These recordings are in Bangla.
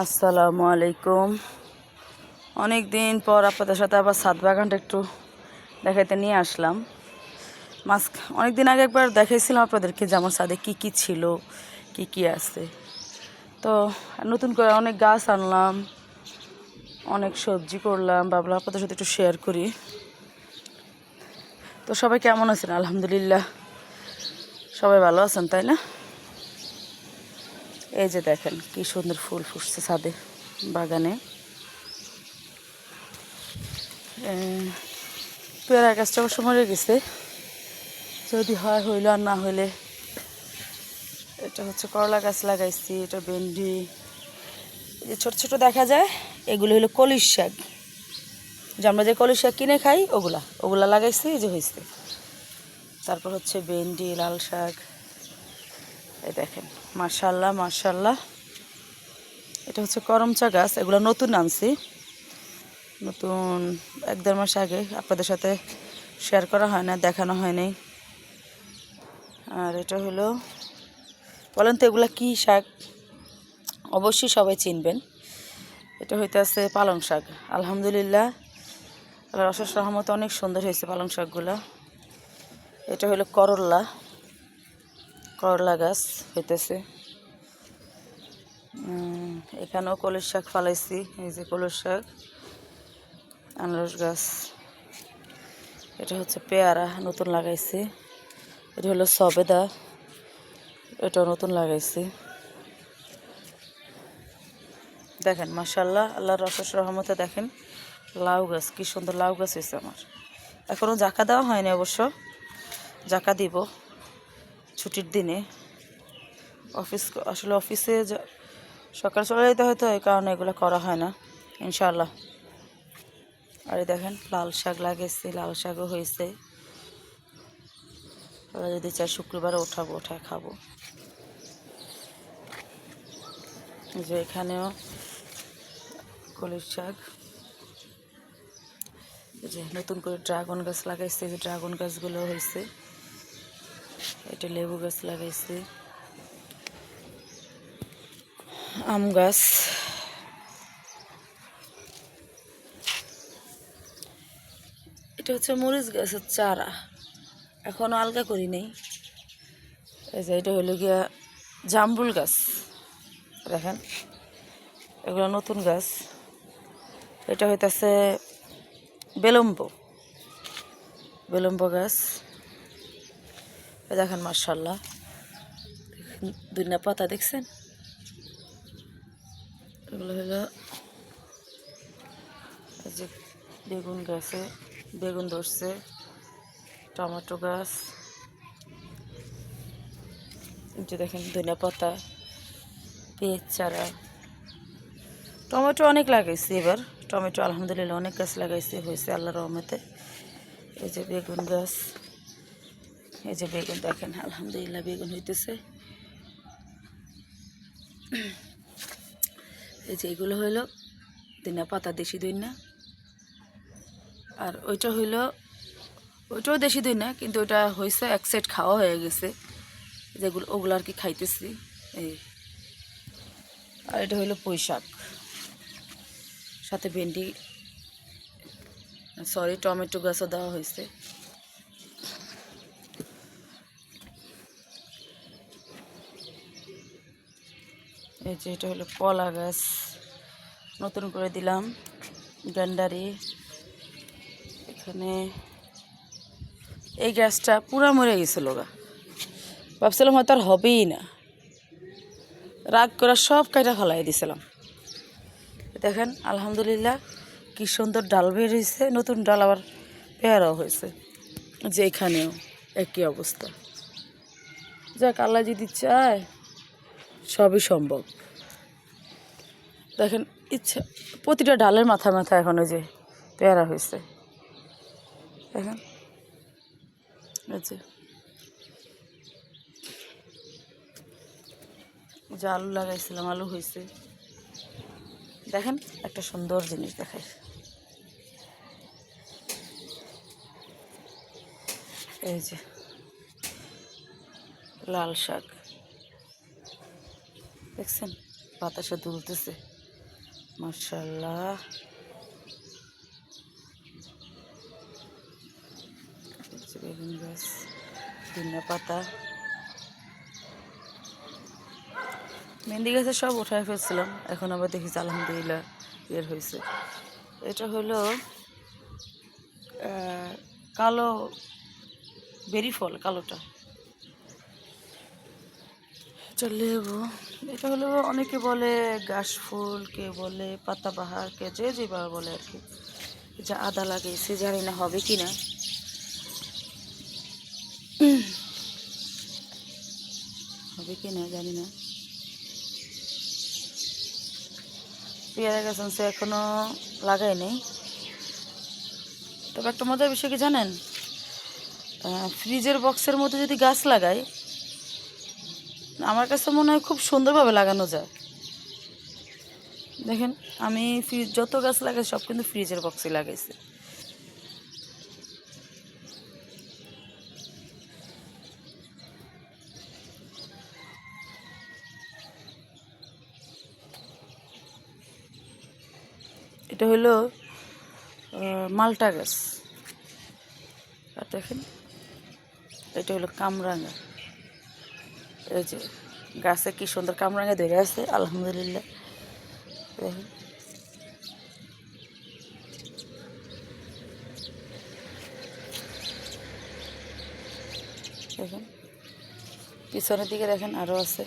আসসালামু আলাইকুম। অনেক দিন পর আপনাদের সাথে আবার ছাদ বাগানটা একটু দেখাইতে নিয়ে আসলাম। অনেক দিন আগে একবার দেখাইছিলাম আপনাদেরকে যে আমার ছাদে কী কী ছিল, কী কী আছে। তো নতুন করে অনেক গাছ আনলাম, অনেক সবজি করলাম, ভাবলাম আপনাদের সাথে একটু শেয়ার করি। তো সবাই কেমন আছেন? আলহামদুলিল্লাহ সবাই ভালো আছেন, তাই না? এই যে দেখেন কি সুন্দর ফুল ফুটছে ছাদে বাগানে। পেয়ারা গাছটা অবশ্য মরে গেছে, যদি হয় হইল, আর না হইলে এটা হচ্ছে করলা গাছ লাগাইছি। এটা ভেন্ডি, এই যে ছোটো ছোটো দেখা যায় এগুলো হলো কলির শাক, যে আমরা যে কলির শাক কিনে খাই ওগুলা লাগাইছি, এই যে হয়েছে। তারপর হচ্ছে ভেন্ডি, লাল শাক, এই দেখেন মাশাল্লাহ মাশাল্লাহ। এটা হচ্ছে করমচা গাছ, এগুলো নতুন আনছি, নতুন 1-1.5 মাস আগে। আপনাদের সাথে শেয়ার করা হয় না, দেখানো হয় নাই। আর এটা হলো, বলেন তো এগুলা কী শাক? অবশ্যই সবাই চিনবেন। এটা হইতেছে পালং শাক। আলহামদুলিল্লাহ আল্লাহর অশেষ রহমতে অনেক সুন্দর হয়েছে পালং শাকগুলা। এটা হলো করলা গাছ হইতেছে। এখানেও কলর শাক ফালাইছি, এই যে কলর শাক। আনারস গাছ, এটা হচ্ছে পেয়ারা নতুন লাগাইছি। এটা হলো সবেদা, এটাও নতুন লাগাইছি। দেখেন মাশাল্লাহ আল্লাহর অশেষ রহমতে দেখেন লাউ গাছ, কি সুন্দর লাউ গাছ হয়েছে আমার। এখনও জাকা দেওয়া হয়নি, অবশ্য জাকা দিব ছুটির দিনে। অফিসে সকাল চলে যেতে হয়তো, এই কারণে এগুলো করা হয় না, ইনশাআল্লাহ। আর দেখেন লাল শাক লাগিয়েছি, লাল শাকও হয়েছে। ওরা যদি চাই শুক্রবারে ওঠায় খাবো। যে এখানেও কলির শাক। এই যে নতুন করে ড্রাগন গাছ লাগাইছে, যে ড্রাগন গাছগুলো হয়েছে। এটা লেবু গাছ লাগাইছে, আম গাছ। এটা হচ্ছে মরিচ গাছের চারা, এখনও আলগা করি নেই। এই যে এটা হলো গিয়া জাম্বুল গাছ, দেখেন এগুলো নতুন গাছ। এটা হইতেছে বেলম্ব গাছ। দেখেন মাশাল্লাহ, দুনিয়া পাতা দেখছেন? এগুলো হলো যে বেগুন গাছে বেগুন ধরছে, টমেটো গাছ, যে দেখেন ধনিয়া পাতা, পেঁয়াজ চারা। টমেটো অনেক লাগাইছি এবার, টমেটো আলহামদুলিল্লাহ অনেক গাছ লাগাইছি, হয়েছে আল্লাহর রহমতে। এই যে বেগুন গাছ, এই যে বেগুন দেখেন আলহামদুলিল্লাহ বেগুন হইতেছে। এই যে এগুলো হইলো ধনিয়া পাতা, দেশি ধনিয়া। আর ওইটাও দেশি ধনিয়া, কিন্তু ওইটা হয়েছে এক সেট খাওয়া হয়ে গেছে, যেগুলো ওগুলো আর কি খাইতেছি। এই আর এটা হইলো পুঁই শাক, সাথে ভেন্ডি, টমেটো গাছও দেওয়া হয়েছে। এই যে এটা হলো কলা গাছ, নতুন করে দিলাম গ্যান্ডারি। এখানে এই গাছটা পুরা মরে গেছিলো গা, ভাবছিলাম হয়তো আর হবেই না, রাগ করে সব কাইটা ফেলাই দিছিলাম। দেখেন আলহামদুলিল্লাহ কি সুন্দর ডাল বের হয়েছে, নতুন ডাল, আবার পেয়ারাও হয়েছে। যে এখানেও একই অবস্থা। যাক, আল্লাহ যদি চায় সবই সম্ভব। দেখেন ইচ্ছা, প্রতিটা ডালের মাথা এখন ওই যে পেয়ারা হয়েছে, দেখেন। যে আলু লাগাইছিলাম, আলু হয়েছে। দেখেন একটা সুন্দর জিনিস দেখায়, এই যে লাল শাক দেখছেন, বাতাসে দুলতেছে। মাশাআল্লাহ। বেগুন গাছ, ধনিয়া পাতা, মেহেন্দি গাছে সব উঠায় ফেলছিলাম, এখন আবার দেখেছি আলহামদুলিল্লাহ বের হয়েছে। এটা হলো কালো বেরি ফল, কালোটা। এটা লেবু। এটা হলো অনেকে বলে ঘাস ফুল, কে বলে পাতাবাহার, কে যে যেভাবে বলে আর কি। যা আদা লাগিয়েছে, জানি না হবে কি না, হবে কি না জানি না। পেয়ারা গাছ আনছে, এখনো লাগাই নেই। তবে একটা মজার বিষয় কি জানেন, ফ্রিজের বক্সের মধ্যে যদি গাছ লাগাই, আমার কাছে মনে হয় খুব সুন্দরভাবে লাগানো যায়। দেখেন, আমি ফ্রিজ যত গাছ লাগাই সব কিন্তু ফ্রিজের বক্সে লাগাইছি। এটা হলো মালটা গাছ। আর দেখেন, এটা হলো কামরাঙা। এই যে গাছে কি সুন্দর কামরাঙা ধরে আছে, আলহামদুলিল্লাহ। দেখেন, দেখেন পিছনের দিকে দেখেন আরও আছে।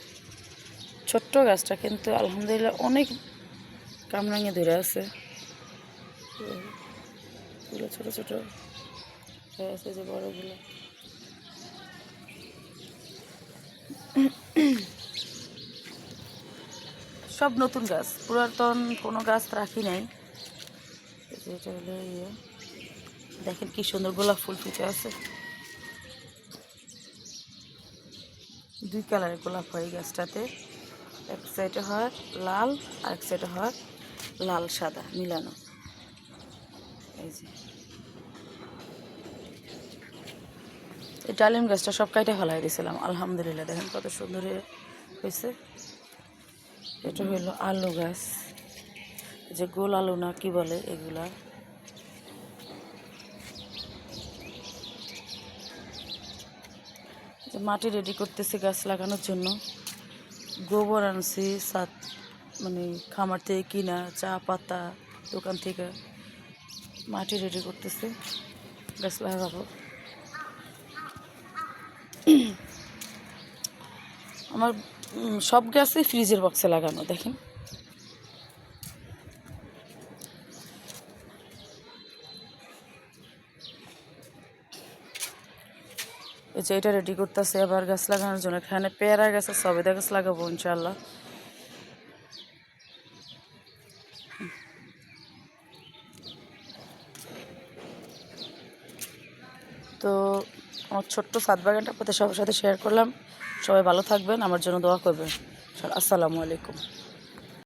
ছোট্ট গাছটা কিন্তু আলহামদুলিল্লাহ অনেক কামরাঙা ধরে আছে। এগুলো ছোটো ছোটো হয়ে আছে, যে বড়গুলো। সব নতুন গাছ, পুরাতন কোনো গাছ রাখি নাই। এটা হলো ইয়ে, দেখেন কি সুন্দর গোলাপ ফুল ফুটে আছে। 2 কালারের গোলাপ হয় এই গাছটাতে। এক সাইডে হয় লাল, আর এক সাইডে হয় লাল সাদা মিলানো। এই যে এই ডালিম গাছটা সব কাইটে ফেলাই দিয়েছিলাম, আলহামদুলিল্লাহ দেখেন কত সুন্দর হয়েছে। এটা হলো আলু গাছ, যে গোল আলু না কি বলে এগুলা। যে মাটি রেডি করতেছি গাছ লাগানোর জন্য। গোবর আনছি সাত, মানে খামার থেকে কিনা, চা পাতা দোকান থেকে। মাটি রেডি করতেছি, গাছ লাগাবো। আমার সব গাছই ফ্রিজের বক্সে লাগানো, দেখেন। এই যে এটা রেডি করতেছে আবার গাছ লাগানোর জন্য। এখানে পেয়ারা গাছ, সবেদা গাছ লাগাবো ইনশাল্লাহ। তো আমার ছোট্ট ছাদ বাগানটা আপনাদের সবার সাথে শেয়ার করলাম। সবাই ভালো থাকবেন, আমার জন্য দোয়া করবেন। আসসালামু আলাইকুম।